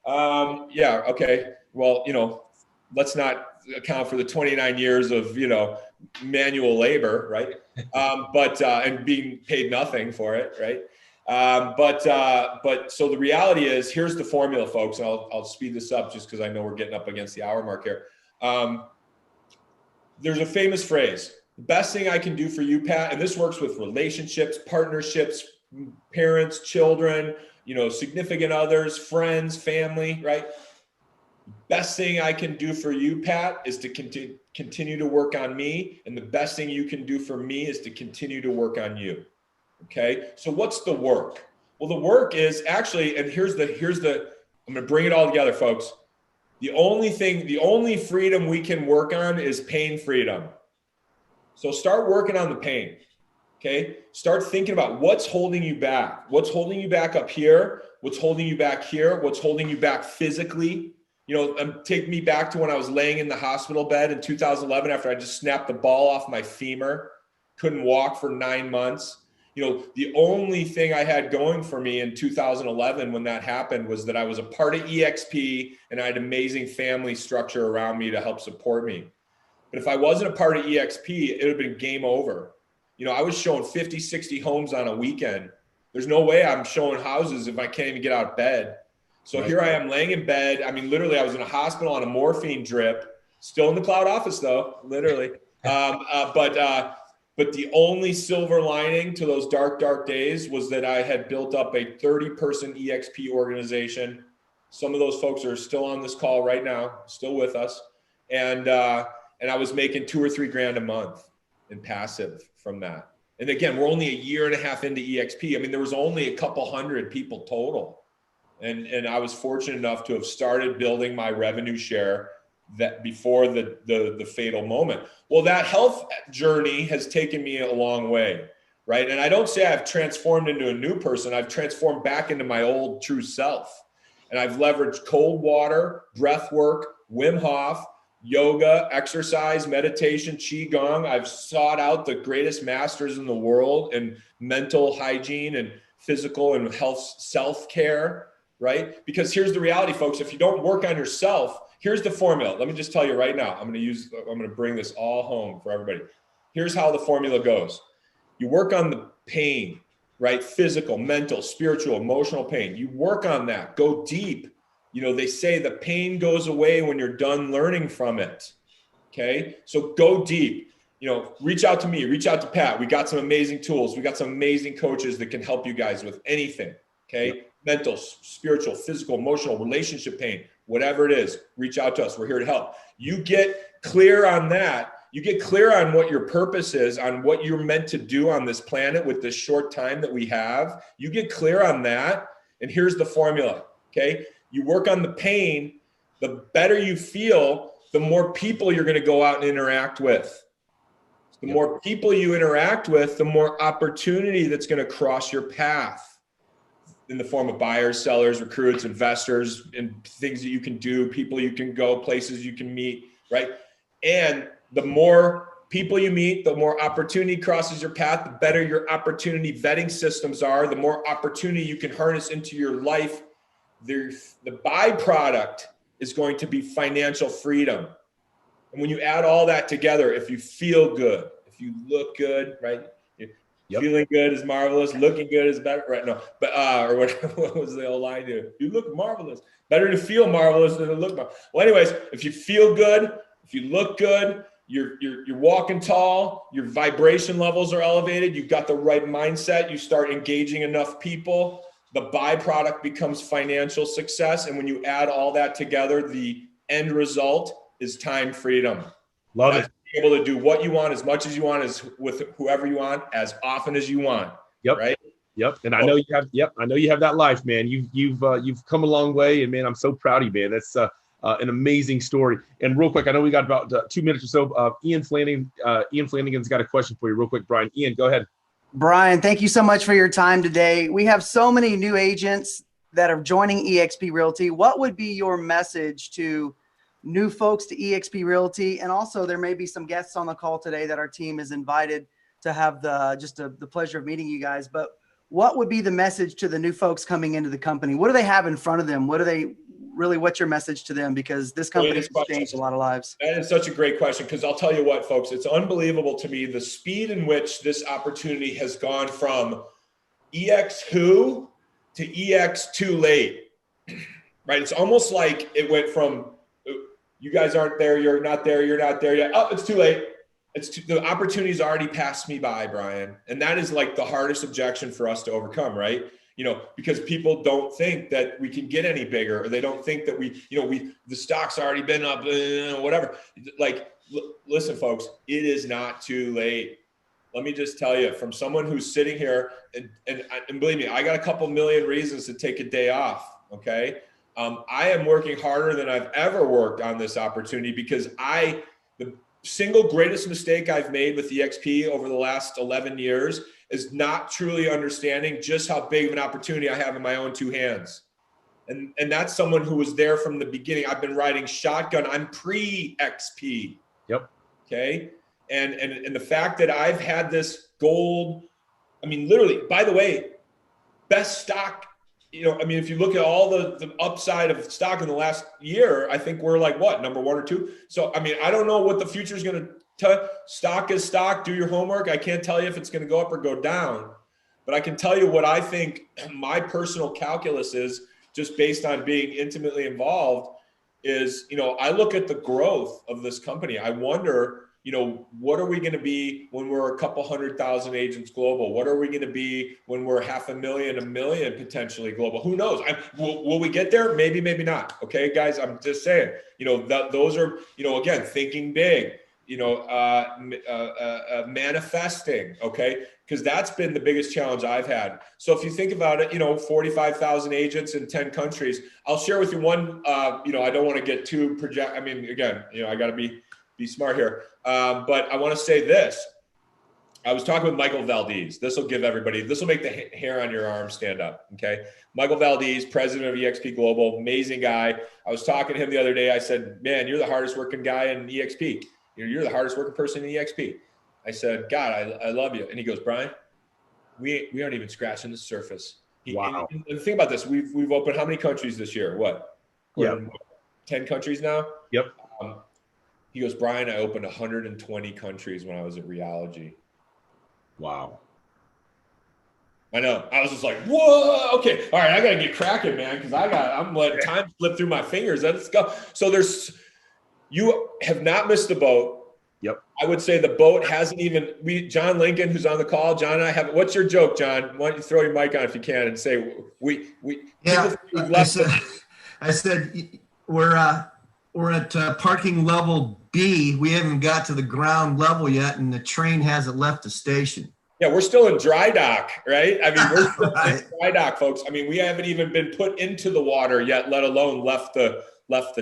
Yeah. Okay. Well, let's not account for the 29 years of, manual labor. Right. And being paid nothing for it. Right. But so the reality is, here's the formula, folks, and I'll speed this up just because I know we're getting up against the hour mark here. There's a famous phrase: the best thing I can do for you, Pat, and this works with relationships, partnerships, parents, children, significant others, friends, family, right? Best thing I can do for you, Pat, is to continue to work on me. And the best thing you can do for me is to continue to work on you. Okay. So what's the work? Well, the work is actually, and here's the, I'm going to bring it all together, folks. The only freedom we can work on is pain freedom. So start working on the pain. Okay. Start thinking about what's holding you back. What's holding you back up here? What's holding you back here? What's holding you back physically? Take me back to when I was laying in the hospital bed in 2011 after I just snapped the ball off my femur, couldn't walk for 9 months. The only thing I had going for me in 2011 when that happened was that I was a part of EXP and I had amazing family structure around me to help support me. But if I wasn't a part of EXP, it would have been game over. I was showing 50, 60 homes on a weekend. There's no way I'm showing houses if I can't even get out of bed. So Here I am laying in bed. I mean, literally, I was in a hospital on a morphine drip, still in the cloud office though, literally. But the only silver lining to those dark, dark days was that I had built up a 30-person EXP organization. Some of those folks are still on this call right now, still with us. And I was making $2 or $3 grand a month in passive from that. And again, we're only a year and a half into EXP. I mean, there was only a couple hundred people total. And I was fortunate enough to have started building my revenue share that before the fatal moment. Well, that health journey has taken me a long way, right? And I don't say I've transformed into a new person. I've transformed back into my old true self. And I've leveraged cold water, breath work, Wim Hof, yoga, exercise, meditation, qigong. I've sought out the greatest masters in the world in mental hygiene and physical and health self-care, right? Because here's the reality, folks. If you don't work on yourself, here's the formula. Let me just tell you right now. I'm going to bring this all home for everybody. Here's how the formula goes. You work on the pain, right? Physical, mental, spiritual, emotional pain. You work on that. Go deep. You know, they say the pain goes away when you're done learning from it. Okay. So go deep, you know, reach out to me, reach out to Pat. We got some amazing tools. We got some amazing coaches that can help you guys with anything. Okay. Yep. Mental, spiritual, physical, emotional, relationship pain, whatever it is, reach out to us. We're here to help. You get clear on that. You get clear on what your purpose is, on what you're meant to do on this planet with this short time that we have. You get clear on that. And here's the formula. Okay. You work on the pain, the better you feel, the more people you're going to go out and interact with. The more people you interact with, the more opportunity that's going to cross your path in the form of buyers, sellers, recruits, investors, and things that you can do, people you can go, places you can meet, right? And the more people you meet, the more opportunity crosses your path, the better your opportunity vetting systems are, the more opportunity you can harness into your life. The byproduct is going to be financial freedom. And when you add all that together, if you feel good, if you look good, right? Feeling good is marvelous. Looking good is better, right? No, but or what was the old line? You look marvelous. Better to feel marvelous than to look marvelous. Well, anyways, if you feel good, if you look good, you're walking tall, your vibration levels are elevated, you've got the right mindset, you start engaging enough people, the byproduct becomes financial success. And when you add all that together, the end result is time freedom. Love it. Being able to do what you want, as much as you want, as with whoever you want, as often as you want. Yep. Right. Yep. And I know you have. Yep. I know you have that life, man. You've come a long way, and man, I'm so proud of you, man. That's an amazing story. And real quick, I know we got about 2 minutes or so. Ian Flanagan's got a question for you, real quick. Brian, Ian, go ahead. Brian, thank you so much for your time today. We have so many new agents that are joining Exp Realty. What would be your message to new folks to Exp Realty? And also there may be some guests on the call today that our team is invited to have the pleasure of meeting you guys. But what would be the message to the new folks coming into the company? What do they have in front of them? What's your message to them? Because this company has changed a lot of lives. That is such a great question, because I'll tell you what, folks, it's unbelievable to me the speed in which this opportunity has gone from EX who to EX too late, right? It's almost like it went from you guys aren't there, you're not there yet. Oh, it's too late. The opportunity's already passed me by, Brian. And that is like the hardest objection for us to overcome, right? You know, because people don't think that we can get any bigger, or they don't think that the stock's already been up, whatever. Like, listen, folks, it is not too late. Let me just tell you, from someone who's sitting here, and believe me, I got a couple million reasons to take a day off. Okay. I am working harder than I've ever worked on this opportunity, because the single greatest mistake I've made with EXP over the last 11 years is not truly understanding just how big of an opportunity I have in my own two hands. And that's someone who was there from the beginning. I've been riding shotgun. I'm pre-XP. Yep. Okay. And the fact that I've had this gold, I mean, literally, by the way, best stock, if you look at all the upside of stock in the last year, I think we're like number 1 or 2. So, I mean, I don't know what the future is going to tell. Stock is stock. Do your homework. I can't tell you if it's going to go up or go down, but I can tell you what I think my personal calculus is, just based on being intimately involved, is, I look at the growth of this company. I wonder, what are we going to be when we're a couple 100,000 agents global? What are we going to be when we're 500,000, 1 million potentially global? Who knows? Will we get there? Maybe, maybe not. Okay, guys, I'm just saying, those are, again, thinking big, manifesting. Okay. Because that's been the biggest challenge I've had. So if you think about it, 45,000 agents in 10 countries. I'll share with you one, I don't want to get too project. I mean, again, I got to be smart here. But I want to say this. I was talking with Michael Valdez. This will make the hair on your arm stand up. Okay. Michael Valdez, president of EXP Global, amazing guy. I was talking to him the other day. I said, man, you're the hardest working guy in EXP. You're the hardest working person in EXP. I said, God, I love you. And he goes, Brian, we aren't even scratching the surface. Wow. And think about this. We've opened how many countries this year? What? Yeah. 10 countries now? Yep. He goes, Brian, I opened 120 countries when I was at Realogy. Wow. I know. I was just like, whoa, okay. All right, I got to get cracking, man, because I'm letting time slip through my fingers. Let's go. So you have not missed the boat. Yep. I would say the boat hasn't even, John Lincoln, who's on the call, John and I have, what's your joke, John? Why don't you throw your mic on if you can and say, I said, we're at parking level B. We haven't got to the ground level yet, and the train hasn't left the station. Yeah, we're still in dry dock, right? I mean, we're still Right. in dry dock, folks. I mean, we haven't even been put into the water yet, let alone left the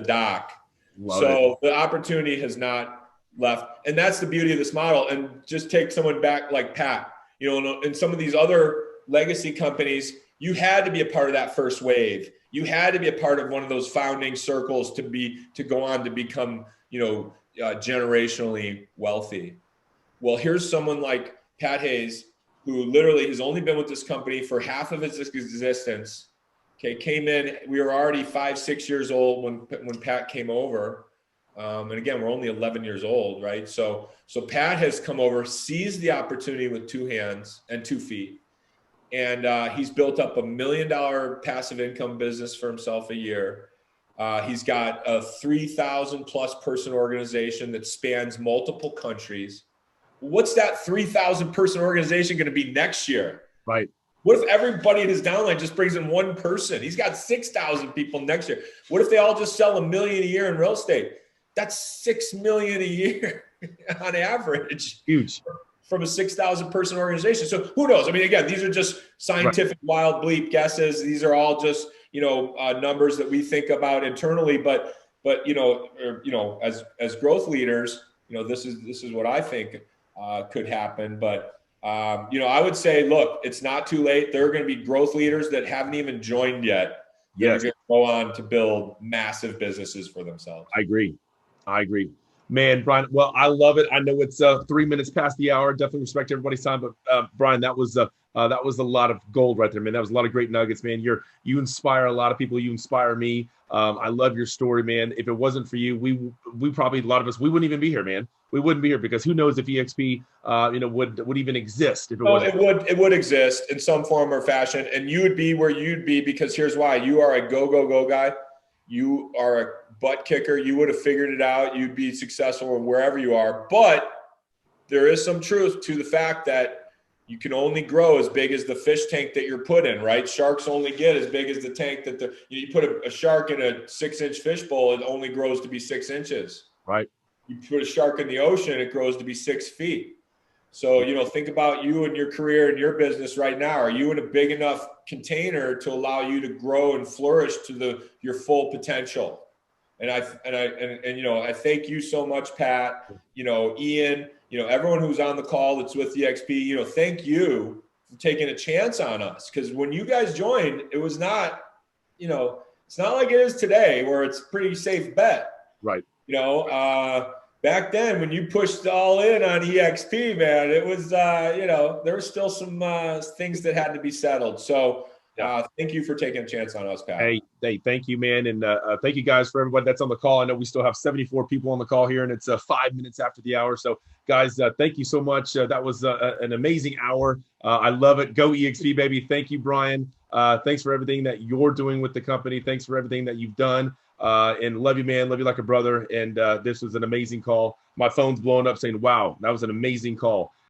dock. The opportunity has not left. And that's the beauty of this model. And just take someone back like Pat, in some of these other legacy companies, you had to be a part of that first wave. You had to be a part of one of those founding circles to go on to become, generationally wealthy. Well, here's someone like Pat Hayes, who literally has only been with this company for half of its existence. Okay, came in, we were already 5-6 years old when Pat came over. And again, we're only 11 years old, right? So Pat has come over, seized the opportunity with 2 hands and 2 feet. And he's built up $1 million passive income business for himself a year. He's got a 3,000 plus person organization that spans multiple countries. What's that 3,000 person organization going to be next year? Right. What if everybody in his downline just brings in one person? He's got 6,000 people next year. What if they all just sell $1 million a year in real estate? That's $6 million a year on average. Huge. From a 6,000 person organization. So who knows? I mean, again, these are just scientific wild bleep guesses. These are all just, numbers that we think about internally, but as growth leaders, this is what I think could happen. But, I would say, look, it's not too late. There are going to be growth leaders that haven't even joined yet. Yes. They're going to go on to build massive businesses for themselves. I agree. Man, Brian, well, I love it. I know it's 3 minutes past the hour. Definitely respect everybody's time. But Brian, that was a lot of gold right there, man. That was a lot of great nuggets, man. You inspire a lot of people. You inspire me. I love your story, man. If it wasn't for you, we probably, a lot of us, we wouldn't even be here, man. We wouldn't be here because who knows if EXP, would even exist if it wasn't. It would exist in some form or fashion, and you would be where you'd be because here's why: you are a go guy. You are a butt kicker. You would have figured it out. You'd be successful wherever you are. But there is some truth to the fact that you can only grow as big as the fish tank that you're put in, right? Sharks only get as big as the tank that you put a shark in a 6-inch fish bowl, it only grows to be 6 inches. Right. You put a shark in the ocean, it grows to be 6 feet. So, think about you and your career and your business right now. Are you in a big enough container to allow you to grow and flourish to your full potential? And I thank you so much, Pat, Ian, everyone who's on the call that's with EXP, thank you for taking a chance on us. Because when you guys joined, it was not, it's not like it is today where it's a pretty safe bet. Right. Back then, when you pushed all in on EXP, man, it was, there were still some things that had to be settled. So Thank you for taking a chance on us, Pat. Hey, thank you, man. And thank you guys for everybody that's on the call. I know we still have 74 people on the call here, and it's 5 minutes after the hour. So guys, thank you so much. That was an amazing hour. I love it. Go EXP, baby. Thank you, Brian. Thanks for everything that you're doing with the company. Thanks for everything that you've done. And love you, man. Love you like a brother. And this was an amazing call. My phone's blowing up saying, wow, that was an amazing call.